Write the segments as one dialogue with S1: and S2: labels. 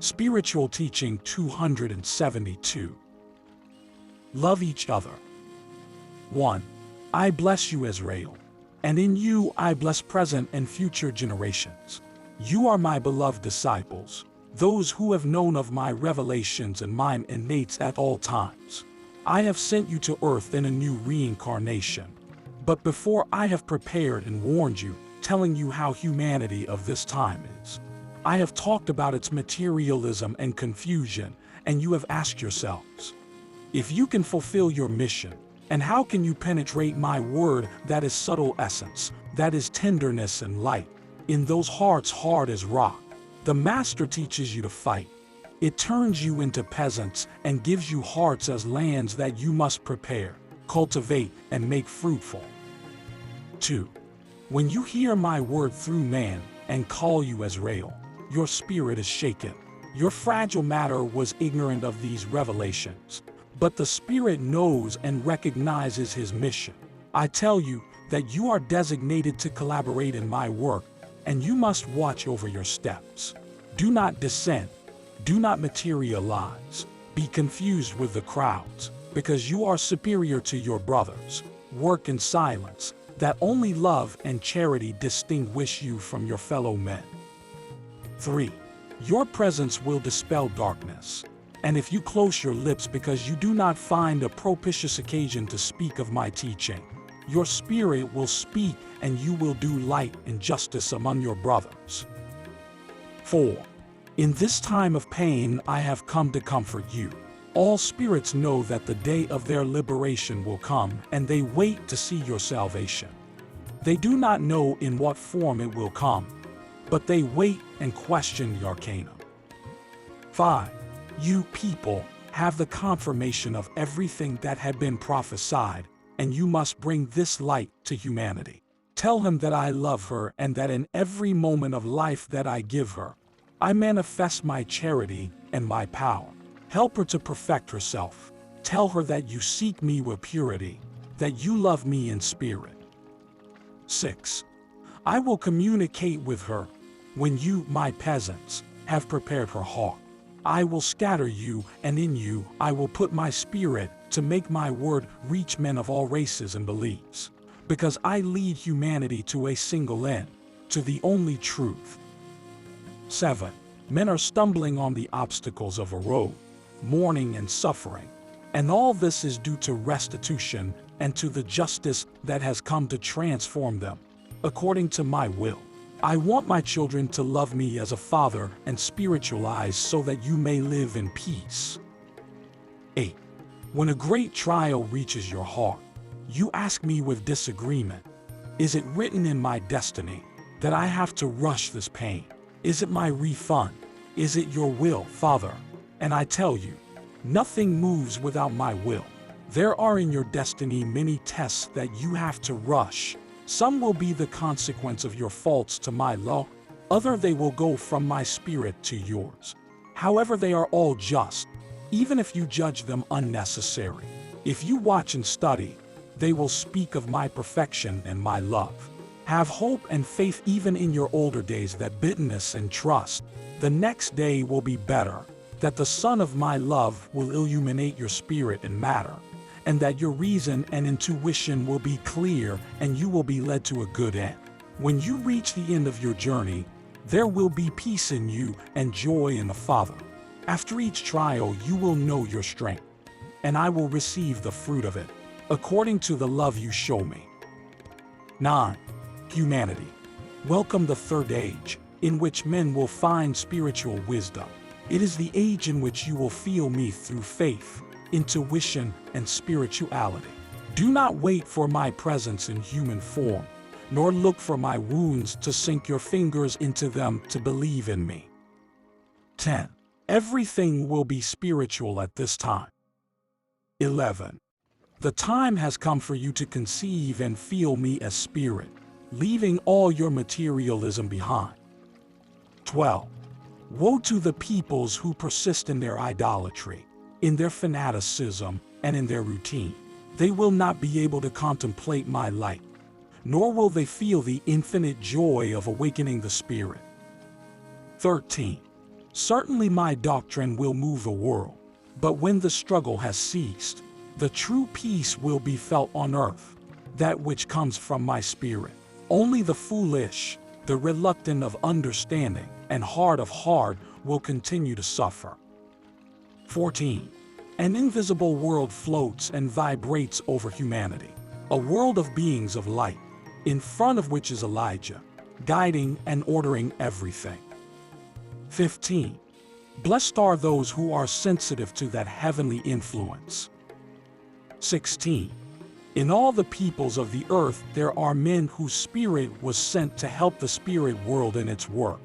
S1: Spiritual Teaching 272. Love each other. 1. I bless you, Israel, and in you I bless present and future generations. You are my beloved disciples, those who have known of my revelations and mine innates at all times. I have sent you to earth in a new reincarnation. But before I have prepared and warned you, telling you how humanity of this time is. I have talked about its materialism and confusion, and you have asked yourselves, if you can fulfill your mission, and how can you penetrate my word that is subtle essence, that is tenderness and light, in those hearts hard as rock? The Master teaches you to fight. It turns you into peasants and gives you hearts as lands that you must prepare, cultivate, and make fruitful. 2. When you hear my word through man and call you Israel, your spirit is shaken. Your fragile matter was ignorant of these revelations, but the Spirit knows and recognizes his mission. I tell you that you are designated to collaborate in my work, and you must watch over your steps. Do not descend. Do not materialize. Be confused with the crowds, because you are superior to your brothers. Work in silence, that only love and charity distinguish you from your fellow men. 3. Your presence will dispel darkness. And if you close your lips because you do not find a propitious occasion to speak of my teaching, your spirit will speak and you will do light and justice among your brothers. 4. In this time of pain I have come to comfort you. All spirits know that the day of their liberation will come, and they wait to see your salvation. They do not know in what form it will come, but they wait and question the arcana. 5. You people have the confirmation of everything that had been prophesied, and you must bring this light to humanity. Tell him that I love her and that in every moment of life that I give her, I manifest my charity and my power. Help her to perfect herself. Tell her that you seek me with purity, that you love me in spirit. 6. I will communicate with her when you, my peasants, have prepared her heart. I will scatter you, and in you I will put my spirit to make my word reach men of all races and beliefs. Because I lead humanity to a single end, to the only truth. 7. Men are stumbling on the obstacles of a road, mourning and suffering. And all this is due to restitution and to the justice that has come to transform them, according to my will. I want my children to love me as a father and spiritualize so that you may live in peace. 8. When a great trial reaches your heart, you ask me with disagreement, is it written in my destiny that I have to rush this pain? Is it my refund? Is it your will, Father? And I tell you, nothing moves without my will. There are in your destiny many tests that you have to rush. Some will be the consequence of your faults to my law, other they will go from my spirit to yours. However, they are all just, even if you judge them unnecessary. If you watch and study, they will speak of my perfection and my love. Have hope and faith even in your older days that bitterness and trust, the next day will be better, that the sun of my love will illuminate your spirit and matter, and that your reason and intuition will be clear and you will be led to a good end. When you reach the end of your journey, there will be peace in you and joy in the Father. After each trial you will know your strength, and I will receive the fruit of it, according to the love you show me. 9. Humanity. Welcome the third age, in which men will find spiritual wisdom. It is the age in which you will feel me through faith, intuition, and spirituality. Do not wait for my presence in human form, nor look for my wounds to sink your fingers into them to believe in me. 10. Everything will be spiritual at this time. 11. The time has come for you to conceive and feel me as spirit, leaving all your materialism behind. 12. Woe to the peoples who persist in their idolatry, in their fanaticism, and in their routine. They will not be able to contemplate my light, nor will they feel the infinite joy of awakening the spirit. 13. Certainly my doctrine will move the world, but when the struggle has ceased, the true peace will be felt on earth, that which comes from my spirit. Only the foolish, the reluctant of understanding, and hard of heart will continue to suffer. 14. An invisible world floats and vibrates over humanity, a world of beings of light, in front of which is Elijah, guiding and ordering everything. 15. Blessed are those who are sensitive to that heavenly influence. 16. In all the peoples of the earth there are men whose spirit was sent to help the spirit world in its work.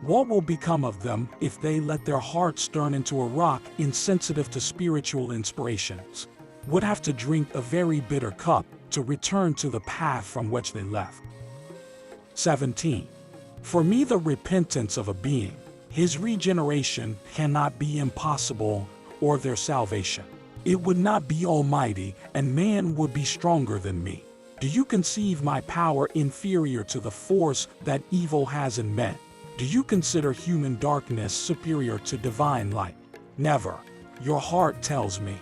S1: What will become of them if they let their hearts turn into a rock insensitive to spiritual inspirations? Would have to drink a very bitter cup to return to the path from which they left. 17. For me the repentance of a being, his regeneration cannot be impossible, or their salvation. It would not be almighty, and man would be stronger than me. Do you conceive my power inferior to the force that evil has in men? Do you consider human darkness superior to divine light? Never. Your heart tells me.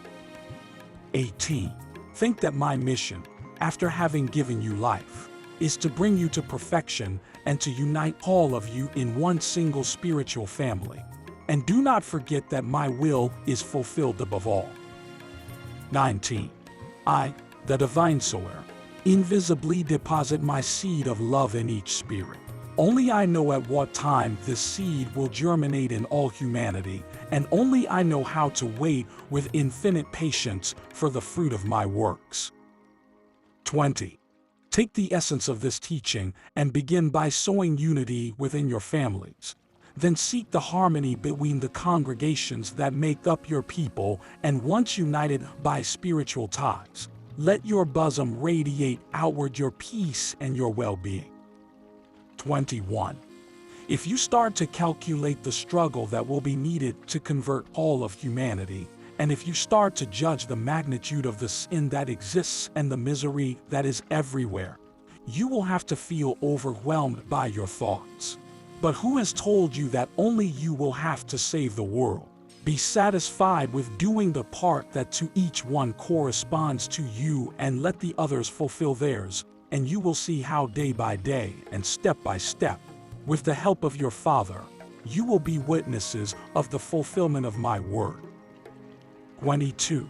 S1: 18. Think that my mission, after having given you life, is to bring you to perfection and to unite all of you in one single spiritual family. And do not forget that my will is fulfilled above all. 19. I, the divine sower, invisibly deposit my seed of love in each spirit. Only I know at what time this seed will germinate in all humanity, and only I know how to wait with infinite patience for the fruit of my works. 20. Take the essence of this teaching and begin by sowing unity within your families. Then seek the harmony between the congregations that make up your people, and once united by spiritual ties, let your bosom radiate outward your peace and your well-being. 21. If you start to calculate the struggle that will be needed to convert all of humanity, and if you start to judge the magnitude of the sin that exists and the misery that is everywhere, you will have to feel overwhelmed by your thoughts. But who has told you that only you will have to save the world? Be satisfied with doing the part that to each one corresponds to you, and let the others fulfill theirs, and you will see how day by day and step by step, with the help of your Father, you will be witnesses of the fulfillment of my word. 22.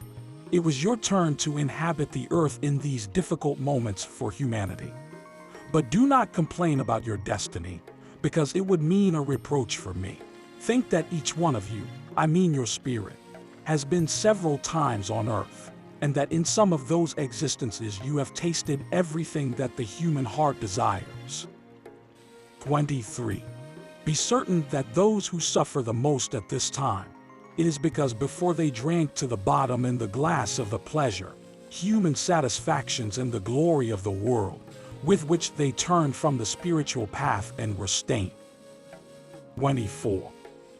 S1: It was your turn to inhabit the earth in these difficult moments for humanity. But do not complain about your destiny, because it would mean a reproach for me. Think that each one of you, I mean your spirit, has been several times on earth, and that in some of those existences you have tasted everything that the human heart desires. 23. Be certain that those who suffer the most at this time, it is because before they drank to the bottom in the glass of the pleasure, human satisfactions and the glory of the world, with which they turned from the spiritual path and were stained. 24.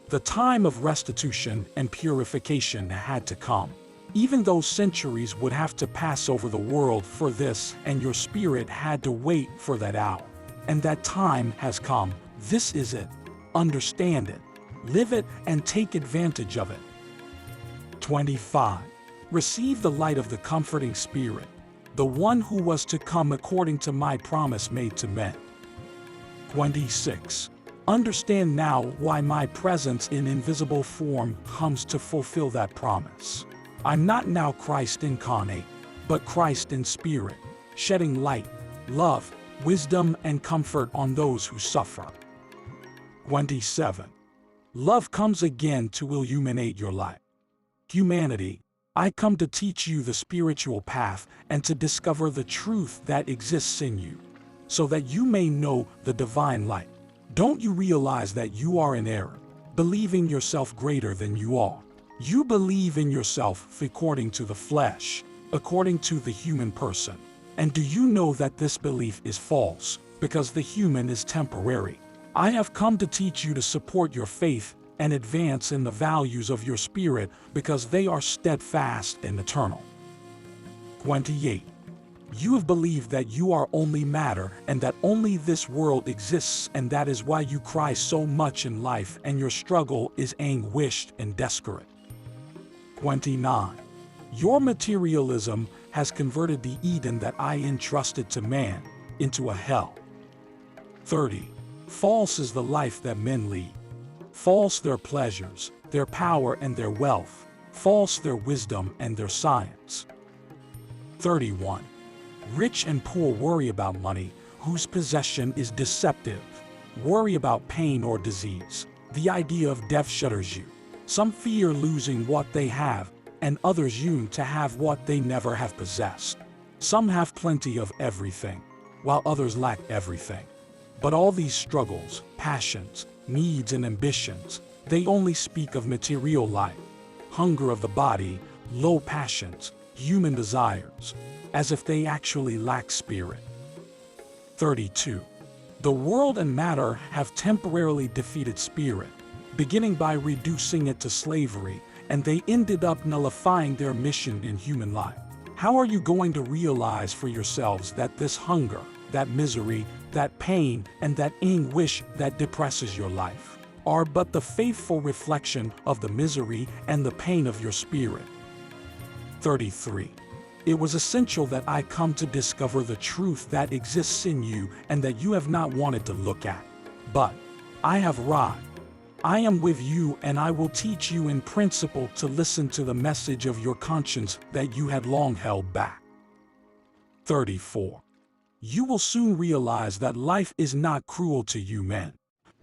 S1: The time of restitution and purification had to come. Even though centuries would have to pass over the world for this, and your spirit had to wait for that hour. And that time has come. This is it. Understand it. Live it and take advantage of it. 25. Receive the light of the comforting Spirit, the one who was to come according to my promise made to men. 26. Understand now why my presence in invisible form comes to fulfill that promise. I'm not now Christ incarnate, but Christ in spirit, shedding light, love, wisdom, and comfort on those who suffer. 27. Love comes again to illuminate your life. Humanity, I come to teach you the spiritual path and to discover the truth that exists in you, so that you may know the divine light. Don't you realize that you are in error, believing yourself greater than you are? You believe in yourself according to the flesh, according to the human person. And do you know that this belief is false, because the human is temporary? I have come to teach you to support your faith and advance in the values of your spirit, because they are steadfast and eternal. 28. You have believed that you are only matter and that only this world exists, and that is why you cry so much in life and your struggle is anguished and desperate. 29. Your materialism has converted the Eden that I entrusted to man into a hell. 30. False is the life that men lead. False their pleasures, their power and their wealth. False their wisdom and their science. 31. Rich and poor worry about money, whose possession is deceptive. Worry about pain or disease. The idea of death shudders you. Some fear losing what they have, and others yearn to have what they never have possessed. Some have plenty of everything, while others lack everything. But all these struggles, passions, needs and ambitions, they only speak of material life, hunger of the body, low passions, human desires, as if they actually lack spirit. 32. The world and matter have temporarily defeated spirit, beginning by reducing it to slavery, and they ended up nullifying their mission in human life. How are you going to realize for yourselves that this hunger, that misery, that pain, and that anguish that depresses your life are but the faithful reflection of the misery and the pain of your spirit? 33. It was essential that I come to discover the truth that exists in you and that you have not wanted to look at. But I have arrived. I am with you, and I will teach you in principle to listen to the message of your conscience that you had long held back. 34. You will soon realize that life is not cruel to you men,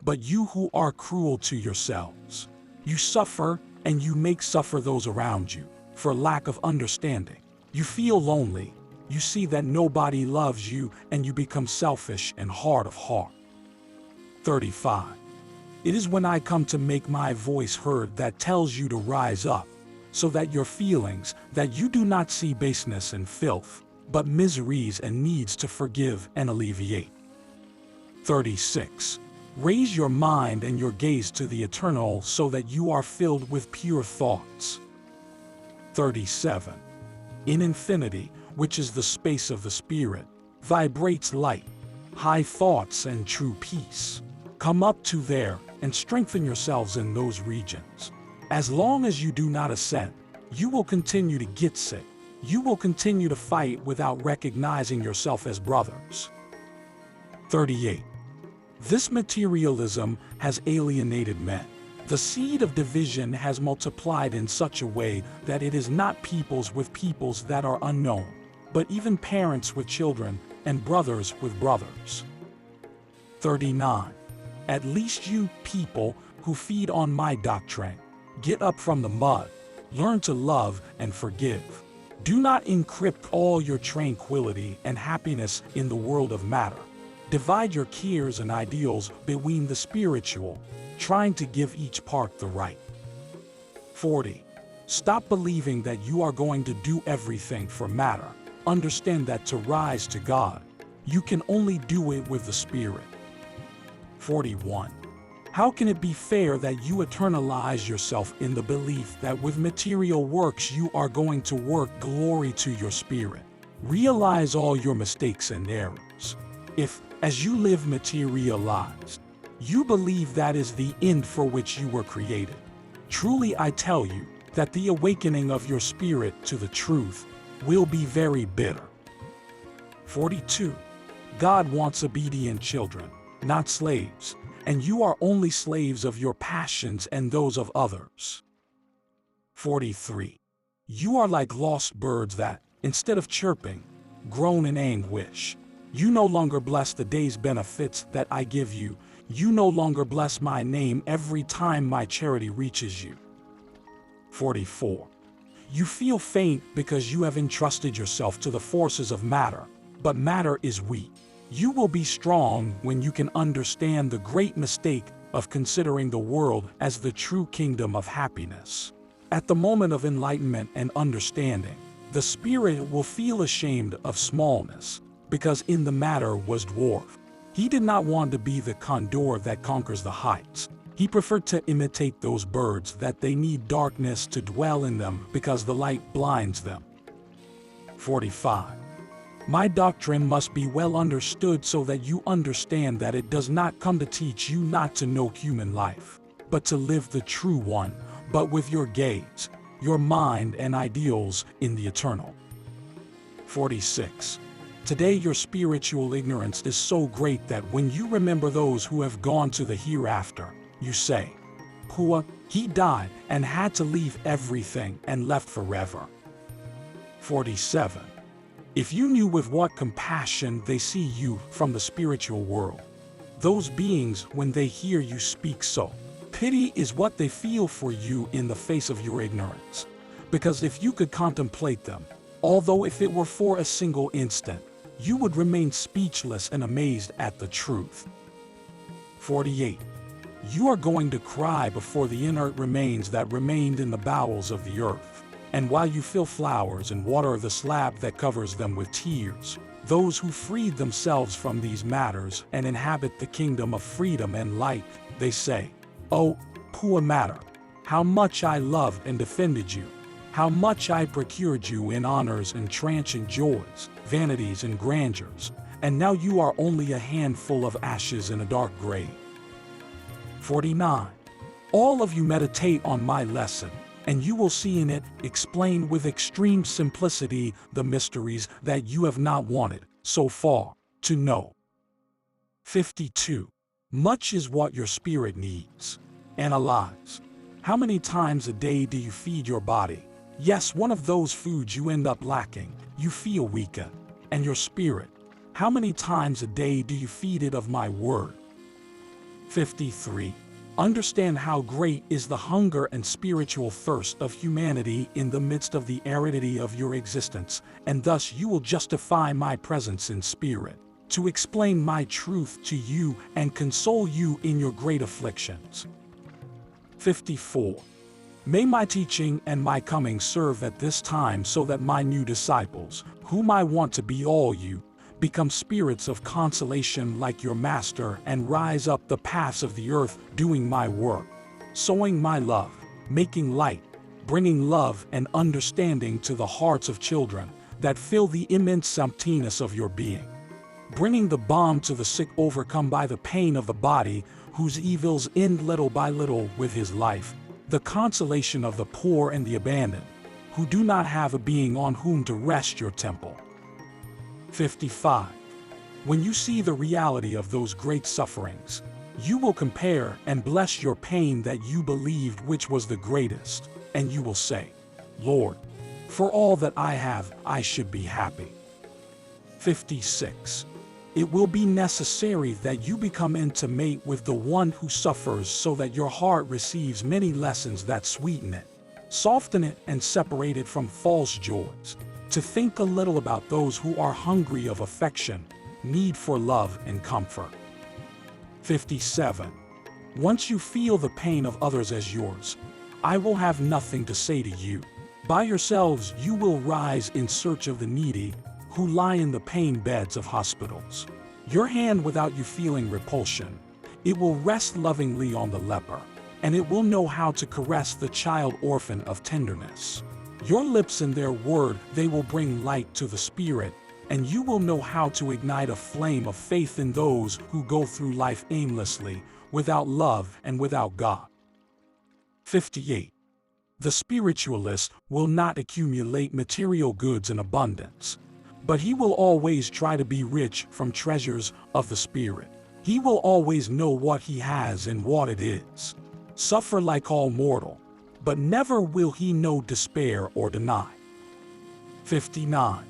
S1: but you who are cruel to yourselves. You suffer, and you make suffer those around you, for lack of understanding. You feel lonely, you see that nobody loves you, and you become selfish and hard of heart. 35. It is when I come to make my voice heard that tells you to rise up, so that your feelings, that you do not see baseness and filth, but miseries and needs to forgive and alleviate. 36. Raise your mind and your gaze to the eternal so that you are filled with pure thoughts. 37. In infinity, which is the space of the spirit, vibrates light, high thoughts and true peace. Come up to there and strengthen yourselves in those regions. As long as you do not ascend, you will continue to get sick. You will continue to fight without recognizing yourself as brothers. 38. This materialism has alienated men. The seed of division has multiplied in such a way that it is not peoples with peoples that are unknown, but even parents with children and brothers with brothers. 39. At least you people who feed on my doctrine, get up from the mud, learn to love and forgive. Do not encrypt all your tranquility and happiness in the world of matter. Divide your cares and ideals between the spiritual, trying to give each part the right. 40. Stop believing that you are going to do everything for matter. Understand that to rise to God, you can only do it with the Spirit. 41. How can it be fair that you eternalize yourself in the belief that with material works you are going to work glory to your spirit? Realize all your mistakes and errors. If, as you live materialized, you believe that is the end for which you were created, truly I tell you that the awakening of your spirit to the truth will be very bitter. 42. God wants obedient children, not slaves, and you are only slaves of your passions and those of others. 43. You are like lost birds that, instead of chirping, groan in anguish. You no longer bless the day's benefits that I give you. You no longer bless my name every time my charity reaches you. 44. You feel faint because you have entrusted yourself to the forces of matter, but matter is weak. You will be strong when you can understand the great mistake of considering the world as the true kingdom of happiness. At the moment of enlightenment and understanding, the spirit will feel ashamed of smallness, because in the matter was dwarfed. He did not want to be the condor that conquers the heights. He preferred to imitate those birds that they need darkness to dwell in them because the light blinds them. 45. My doctrine must be well understood so that you understand that it does not come to teach you not to know human life, but to live the true one, but with your gaze, your mind and ideals in the eternal. 46. Today your spiritual ignorance is so great that when you remember those who have gone to the hereafter, you say, "Poor, he died and had to leave everything and left forever." 47. If you knew with what compassion they see you from the spiritual world, those beings, when they hear you speak so, pity is what they feel for you in the face of your ignorance. Because if you could contemplate them, although if it were for a single instant, you would remain speechless and amazed at the truth. 48. You are going to cry before the inert remains that remained in the bowels of the earth. And while you fill flowers and water the slab that covers them with tears, those who freed themselves from these matters and inhabit the kingdom of freedom and light, they say, "Oh, poor matter, how much I loved and defended you, how much I procured you in honors and transient joys, vanities and grandeurs, and now you are only a handful of ashes in a dark grave." 49. All of you meditate on my lesson, and you will see in it, explained with extreme simplicity, the mysteries that you have not wanted, so far, to know. 52. Much is what your spirit needs. Analyze. How many times a day do you feed your body? Yes, one of those foods you end up lacking, you feel weaker. And your spirit, how many times a day do you feed it of my word? 53. Understand how great is the hunger and spiritual thirst of humanity in the midst of the aridity of your existence, and thus you will justify my presence in spirit, to explain my truth to you and console you in your great afflictions. 54. May my teaching and my coming serve at this time so that my new disciples, whom I want to be all you, become spirits of consolation like your master and rise up the paths of the earth doing my work, sowing my love, making light, bringing love and understanding to the hearts of children that fill the immense emptiness of your being, bringing the balm to the sick overcome by the pain of the body whose evils end little by little with his life, the consolation of the poor and the abandoned, who do not have a being on whom to rest your temple. 55. When you see the reality of those great sufferings, you will compare and bless your pain that you believed which was the greatest, and you will say, "Lord, for all that I have, I should be happy." 56. It will be necessary that you become intimate with the one who suffers so that your heart receives many lessons that sweeten it, soften it and separate it from false joys, to think a little about those who are hungry of affection, need for love and comfort. 57. Once you feel the pain of others as yours, I will have nothing to say to you. By yourselves you will rise in search of the needy, who lie in the pain beds of hospitals. Your hand without you feeling repulsion, it will rest lovingly on the leper, and it will know how to caress the child orphan of tenderness. Your lips and their word, they will bring light to the spirit, and you will know how to ignite a flame of faith in those who go through life aimlessly, without love and without God. 58. The spiritualist will not accumulate material goods in abundance, but he will always try to be rich from treasures of the spirit. He will always know what he has and what it is. Suffer like all mortal, but never will he know despair or deny. 59.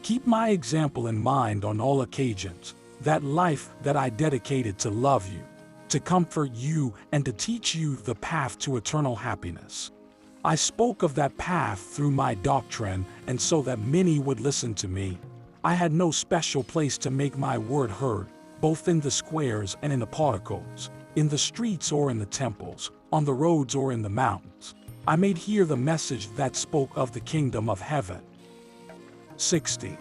S1: Keep my example in mind on all occasions, that life that I dedicated to love you, to comfort you and to teach you the path to eternal happiness. I spoke of that path through my doctrine, and so that many would listen to me. I had no special place to make my word heard, both in the squares and in the porticos, in the streets or in the temples, on the roads or in the mountains. I made hear the message that spoke of the kingdom of heaven. 60.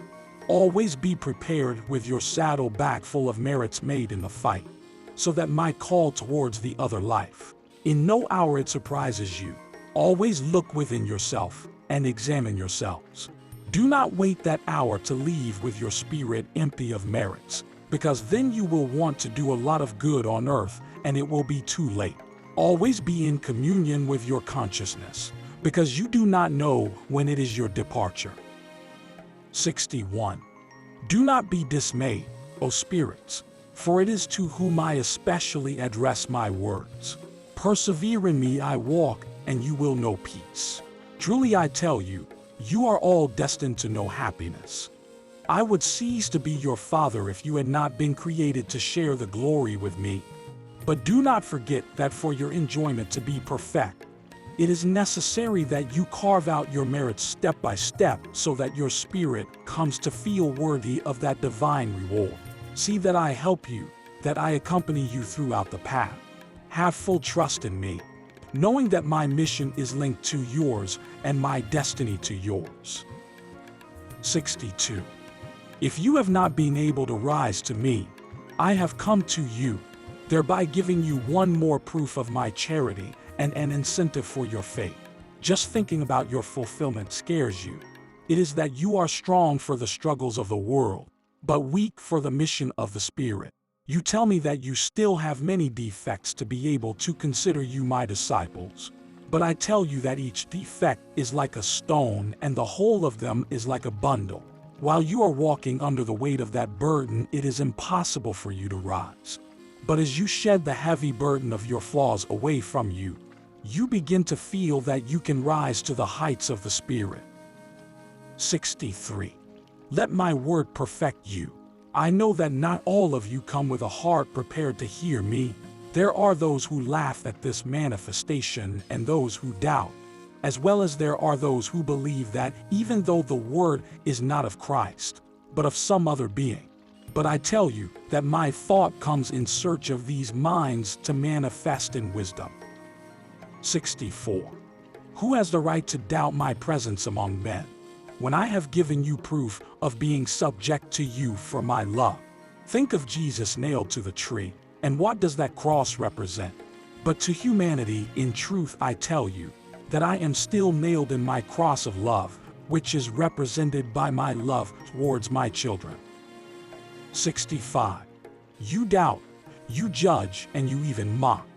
S1: Always be prepared with your saddle back full of merits made in the fight, so that my call towards the other life, in no hour it surprises you. Always look within yourself and examine yourselves. Do not wait that hour to leave with your spirit empty of merits, because then you will want to do a lot of good on earth and it will be too late. Always be in communion with your consciousness, because you do not know when it is your departure. 61. Do not be dismayed, O spirits, for it is to whom I especially address my words. Persevere in me, I walk, and you will know peace. Truly I tell you, you are all destined to know happiness. I would cease to be your father if you had not been created to share the glory with me. But do not forget that for your enjoyment to be perfect, it is necessary that you carve out your merits step by step so that your spirit comes to feel worthy of that divine reward. See that I help you, that I accompany you throughout the path. Have full trust in me, knowing that my mission is linked to yours and my destiny to yours. 62. If you have not been able to rise to me, I have come to you, thereby giving you one more proof of my charity and an incentive for your faith. Just thinking about your fulfillment scares you. It is that you are strong for the struggles of the world, but weak for the mission of the Spirit. You tell me that you still have many defects to be able to consider you my disciples. But I tell you that each defect is like a stone and the whole of them is like a bundle. While you are walking under the weight of that burden, it is impossible for you to rise. But as you shed the heavy burden of your flaws away from you, you begin to feel that you can rise to the heights of the Spirit. 63. Let my word perfect you. I know that not all of you come with a heart prepared to hear me. There are those who laugh at this manifestation and those who doubt, as well as there are those who believe that even though the word is not of Christ, but of some other being. But I tell you that my thought comes in search of these minds to manifest in wisdom. 64. Who has the right to doubt my presence among men, when I have given you proof of being subject to you for my love? Think of Jesus nailed to the tree, and what does that cross represent? But to humanity, in truth, I tell you, that I am still nailed in my cross of love, which is represented by my love towards my children. 65. You doubt, you judge, and you even mock.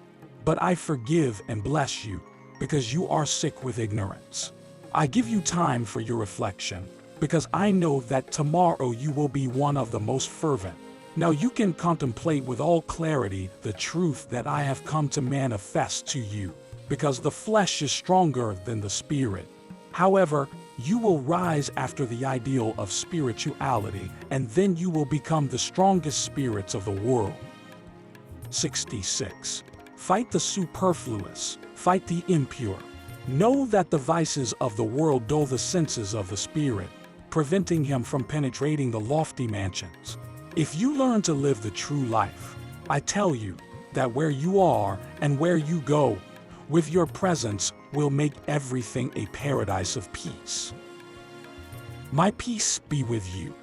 S1: But I forgive and bless you, because you are sick with ignorance. I give you time for your reflection, because I know that tomorrow you will be one of the most fervent. Now you can contemplate with all clarity the truth that I have come to manifest to you, because the flesh is stronger than the spirit. However, you will rise after the ideal of spirituality, and then you will become the strongest spirits of the world. 66. Fight the superfluous, fight the impure. Know that the vices of the world dull the senses of the spirit, preventing him from penetrating the lofty mansions. If you learn to live the true life, I tell you that where you are and where you go, with your presence will make everything a paradise of peace. My peace be with you.